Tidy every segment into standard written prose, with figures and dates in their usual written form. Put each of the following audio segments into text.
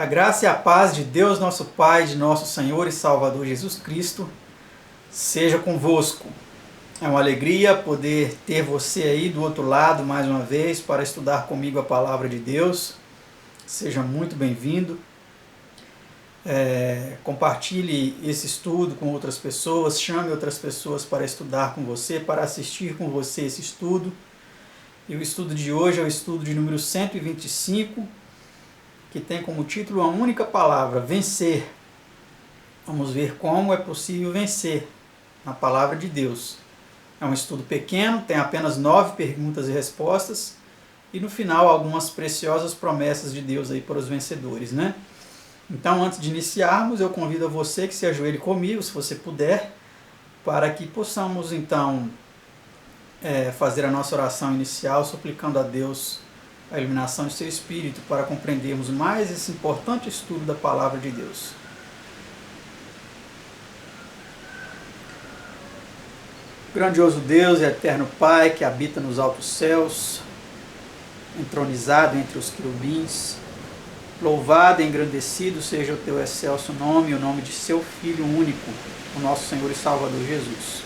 A graça e a paz de Deus, nosso Pai, de nosso Senhor e Salvador Jesus Cristo, seja convosco. É uma alegria poder ter você aí do outro lado mais uma vez para estudar comigo a palavra de Deus. Seja muito bem-vindo. Compartilhe esse estudo com outras pessoas, chame outras pessoas para estudar com você, para assistir com você esse estudo. E o estudo de hoje é o estudo de número 125, que tem como título a única palavra, vencer. Vamos ver como é possível vencer na palavra de Deus. É um estudo pequeno, tem apenas 9 perguntas e respostas, e no final algumas preciosas promessas de Deus aí para os vencedores, né? Então, antes de iniciarmos, eu convido a você que se ajoelhe comigo, se você puder, para que possamos então fazer a nossa oração inicial, suplicando a Deus a iluminação de seu Espírito para compreendermos mais esse importante estudo da Palavra de Deus. Grandioso Deus e eterno Pai, que habita nos altos céus, entronizado entre os querubins, louvado e engrandecido seja o teu excelso nome e o nome de seu Filho único, o nosso Senhor e Salvador Jesus.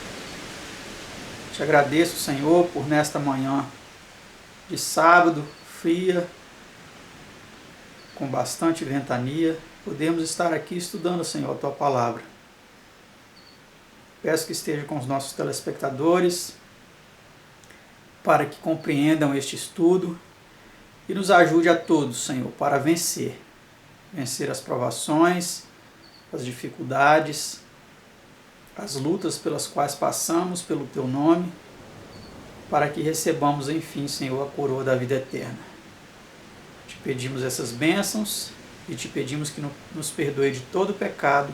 Te agradeço, Senhor, por nesta manhã de sábado, fria, com bastante ventania, podemos estar aqui estudando, Senhor, a Tua Palavra. Peço que esteja com os nossos telespectadores, para que compreendam este estudo e nos ajude a todos, Senhor, para vencer as provações, as dificuldades, as lutas pelas quais passamos pelo Teu nome, para que recebamos, enfim, Senhor, a coroa da vida eterna. Te pedimos essas bênçãos e te pedimos que nos perdoe de todo pecado,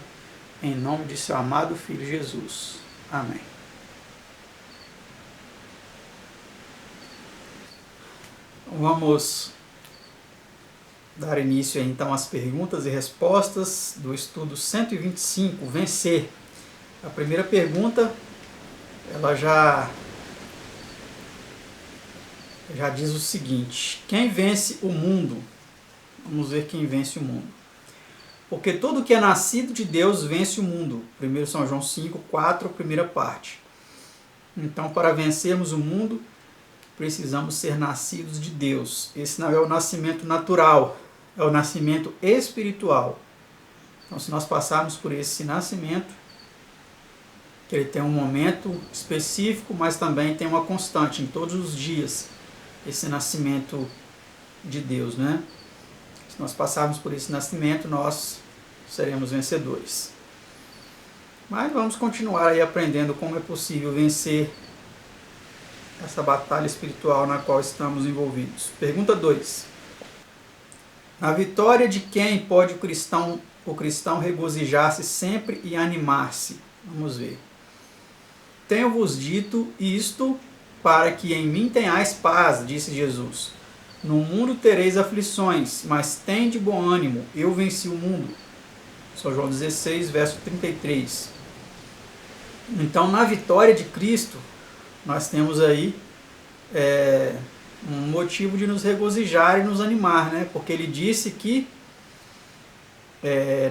em nome de seu amado Filho Jesus. Amém. Vamos dar início então às perguntas e respostas do estudo 125, vencer. A primeira pergunta, ela já diz o seguinte: quem vence o mundo? Vamos ver quem vence o mundo. Porque todo que é nascido de Deus vence o mundo. 1 São João 5:4, primeira parte. Então, para vencermos o mundo, precisamos ser nascidos de Deus. Esse não é o nascimento natural, é o nascimento espiritual. Então, se nós passarmos por esse nascimento, que ele tem um momento específico, mas também tem uma constante em todos os dias, esse nascimento de Deus, né? Se nós passarmos por esse nascimento, nós seremos vencedores. Mas vamos continuar aí aprendendo como é possível vencer essa batalha espiritual na qual estamos envolvidos. Pergunta 2. Na vitória de quem pode o cristão regozijar-se sempre e animar-se? Vamos ver. Tenho-vos dito isto para que em mim tenhais paz, disse Jesus. No mundo tereis aflições, mas tende bom ânimo, eu venci o mundo. São João 16, verso 33. Então, na vitória de Cristo, nós temos aí um motivo de nos regozijar e nos animar, né? Porque ele disse que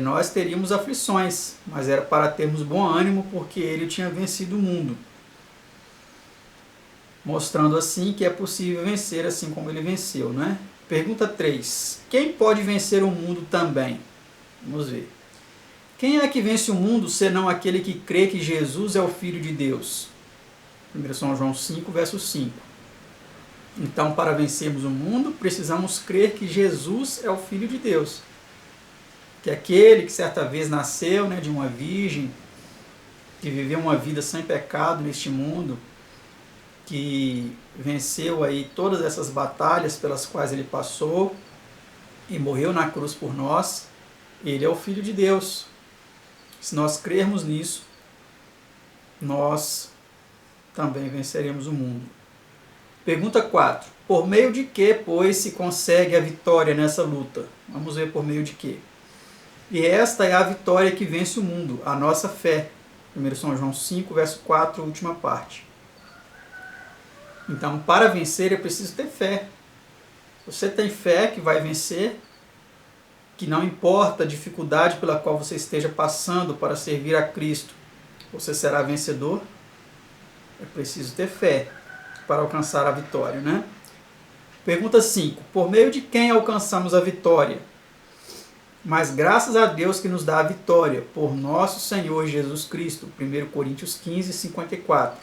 nós teríamos aflições, mas era para termos bom ânimo, porque ele tinha vencido o mundo. Mostrando assim que é possível vencer assim como ele venceu, né? Pergunta 3. Quem pode vencer o mundo também? Vamos ver. Quem é que vence o mundo, senão aquele que crê que Jesus é o Filho de Deus? 1 São João 5, verso 5. Então, para vencermos o mundo, precisamos crer que Jesus é o Filho de Deus. Que aquele que certa vez nasceu, né, de uma virgem, que viveu uma vida sem pecado neste mundo, que venceu aí todas essas batalhas pelas quais ele passou e morreu na cruz por nós, ele é o Filho de Deus. Se nós crermos nisso, nós também venceremos o mundo. Pergunta 4. Por meio de que, pois, se consegue a vitória nessa luta? Vamos ver por meio de que. E esta é a vitória que vence o mundo, a nossa fé. 1 São João 5, verso 4, última parte. Então, para vencer é preciso ter fé. Você tem fé que vai vencer, que não importa a dificuldade pela qual você esteja passando para servir a Cristo, você será vencedor? É preciso ter fé para alcançar a vitória, né? Pergunta 5. Por meio de quem alcançamos a vitória? Mas graças a Deus que nos dá a vitória, por nosso Senhor Jesus Cristo. 1 Coríntios 15, 54.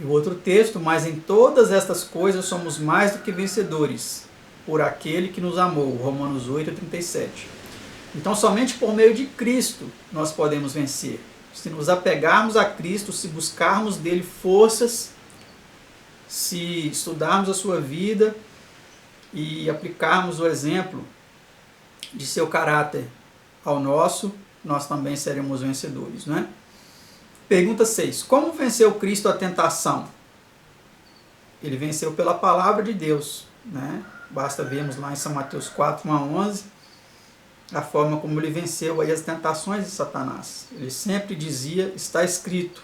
E o outro texto, mas em todas estas coisas somos mais do que vencedores, por aquele que nos amou. Romanos 8, 37. Então somente por meio de Cristo nós podemos vencer. Se nos apegarmos a Cristo, se buscarmos dele forças, se estudarmos a sua vida e aplicarmos o exemplo de seu caráter ao nosso, nós também seremos vencedores, não é? Pergunta 6. Como venceu Cristo a tentação? Ele venceu pela palavra de Deus, né? Basta vermos lá em São Mateus 4, 1 a 11, a forma como ele venceu aí as tentações de Satanás. Ele sempre dizia, está escrito,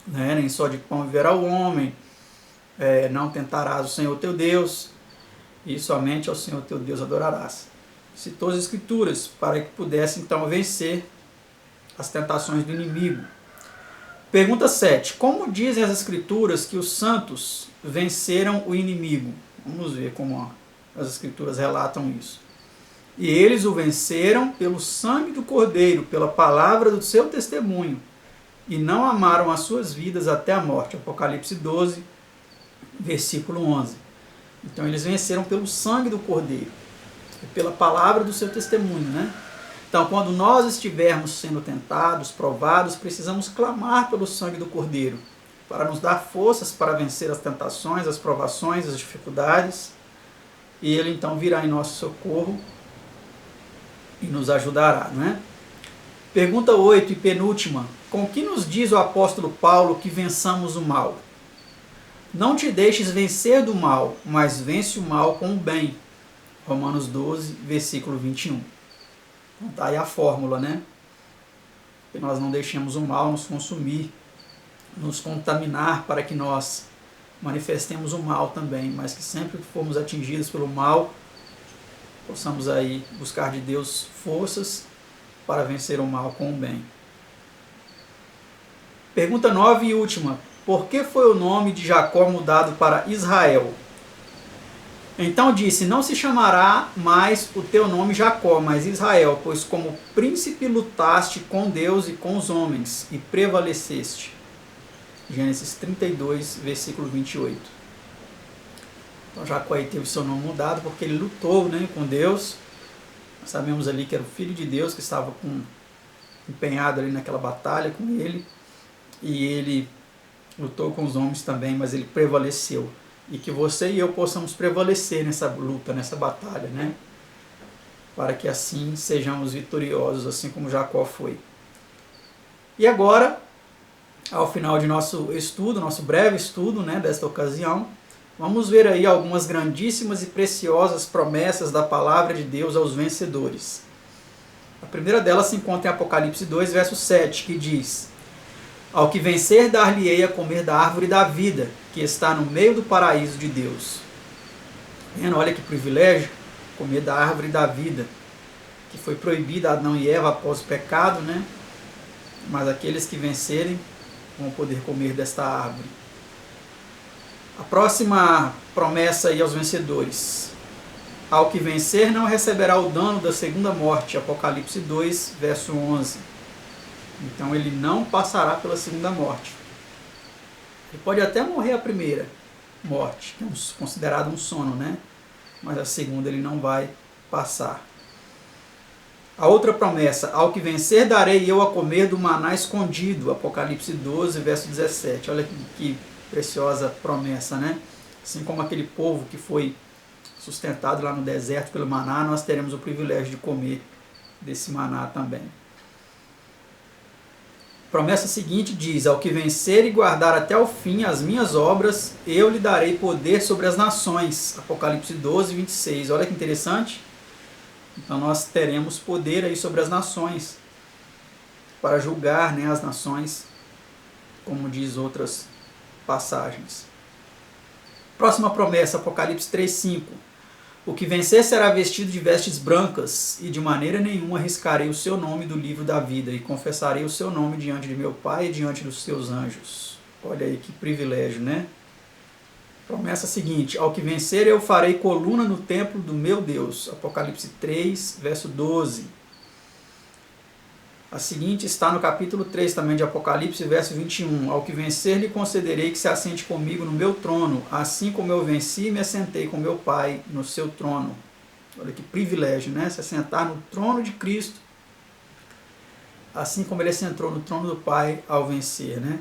né? Nem só de pão viverá o homem, não tentarás o Senhor teu Deus, e somente ao Senhor teu Deus adorarás. Citou as Escrituras para que pudesse então vencer as tentações do inimigo. Pergunta 7. Como dizem as Escrituras que os santos venceram o inimigo? Vamos ver como as Escrituras relatam isso. E eles o venceram pelo sangue do Cordeiro, pela palavra do seu testemunho, e não amaram as suas vidas até a morte. Apocalipse 12, versículo 11. Então eles venceram pelo sangue do Cordeiro, e pela palavra do seu testemunho, né? Então, quando nós estivermos sendo tentados, provados, precisamos clamar pelo sangue do Cordeiro, para nos dar forças para vencer as tentações, as provações, as dificuldades, e ele então virá em nosso socorro e nos ajudará, não é? Pergunta 8 e penúltima. Com que nos diz o apóstolo Paulo que vençamos o mal? Não te deixes vencer do mal, mas vence o mal com o bem. Romanos 12, versículo 21. Então tá aí a fórmula, né? Que nós não deixemos o mal nos consumir, nos contaminar para que nós manifestemos o mal também, mas que sempre que formos atingidos pelo mal, possamos aí buscar de Deus forças para vencer o mal com o bem. Pergunta 9 e última. Por que foi o nome de Jacó mudado para Israel? Então disse, não se chamará mais o teu nome Jacó, mas Israel, pois como príncipe lutaste com Deus e com os homens, e prevaleceste. Gênesis 32, versículo 28. Então Jacó aí teve seu nome mudado porque ele lutou, né, com Deus. Nós sabemos ali que era o filho de Deus que estava empenhado ali naquela batalha com ele. E ele lutou com os homens também, mas ele prevaleceu. E que você e eu possamos prevalecer nessa luta, nessa batalha, né? Para que assim sejamos vitoriosos, assim como Jacó foi. E agora, ao final de nosso estudo, nosso breve estudo, né, desta ocasião, vamos ver aí algumas grandíssimas e preciosas promessas da palavra de Deus aos vencedores. A primeira delas se encontra em Apocalipse 2, verso 7, que diz: ao que vencer, dar-lhe-ei a comer da árvore da vida, que está no meio do paraíso de Deus. Vendo? Olha que privilégio, comer da árvore da vida, que foi proibida a Adão e Eva após o pecado, né? Mas aqueles que vencerem vão poder comer desta árvore. A próxima promessa aí aos vencedores. Ao que vencer, não receberá o dano da segunda morte. Apocalipse 2, verso 11. Então ele não passará pela segunda morte. Ele pode até morrer a primeira morte, que é considerado um sono, né? Mas a segunda ele não vai passar. A outra promessa, ao que vencer darei eu a comer do maná escondido. Apocalipse 12, verso 17. Olha que preciosa promessa, né? Assim como aquele povo que foi sustentado lá no deserto pelo maná, nós teremos o privilégio de comer desse maná também. A promessa seguinte diz, ao que vencer e guardar até o fim as minhas obras, eu lhe darei poder sobre as nações. Apocalipse 12, 26. Olha que interessante. Então nós teremos poder aí sobre as nações, para julgar, né, as nações, como diz outras passagens. Próxima promessa, Apocalipse 3, 5. O que vencer será vestido de vestes brancas, e de maneira nenhuma arriscarei o seu nome do livro da vida, e confessarei o seu nome diante de meu Pai e diante dos seus anjos. Olha aí que privilégio, né? Promessa seguinte: ao que vencer eu farei coluna no templo do meu Deus. Apocalipse 3, verso 12. A seguinte está no capítulo 3 também de Apocalipse, verso 21. Ao que vencer lhe concederei que se assente comigo no meu trono, assim como eu venci e me assentei com meu Pai no seu trono. Olha que privilégio, né? Se assentar no trono de Cristo, assim como ele assentou no trono do Pai ao vencer, né?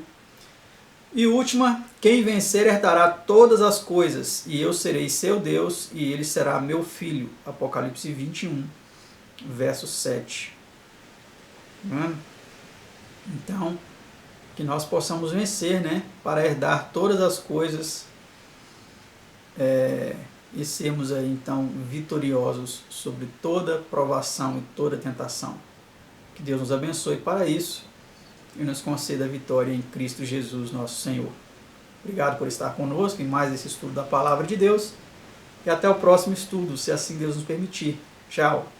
E última: quem vencer herdará todas as coisas, e eu serei seu Deus, e ele será meu filho. Apocalipse 21, verso 7. Então, que nós possamos vencer, né, para herdar todas as coisas e sermos aí, então, vitoriosos sobre toda provação e toda tentação. Que Deus nos abençoe para isso e nos conceda a vitória em Cristo Jesus, nosso Senhor. Obrigado por estar conosco em mais esse estudo da Palavra de Deus e até o próximo estudo, se assim Deus nos permitir. Tchau!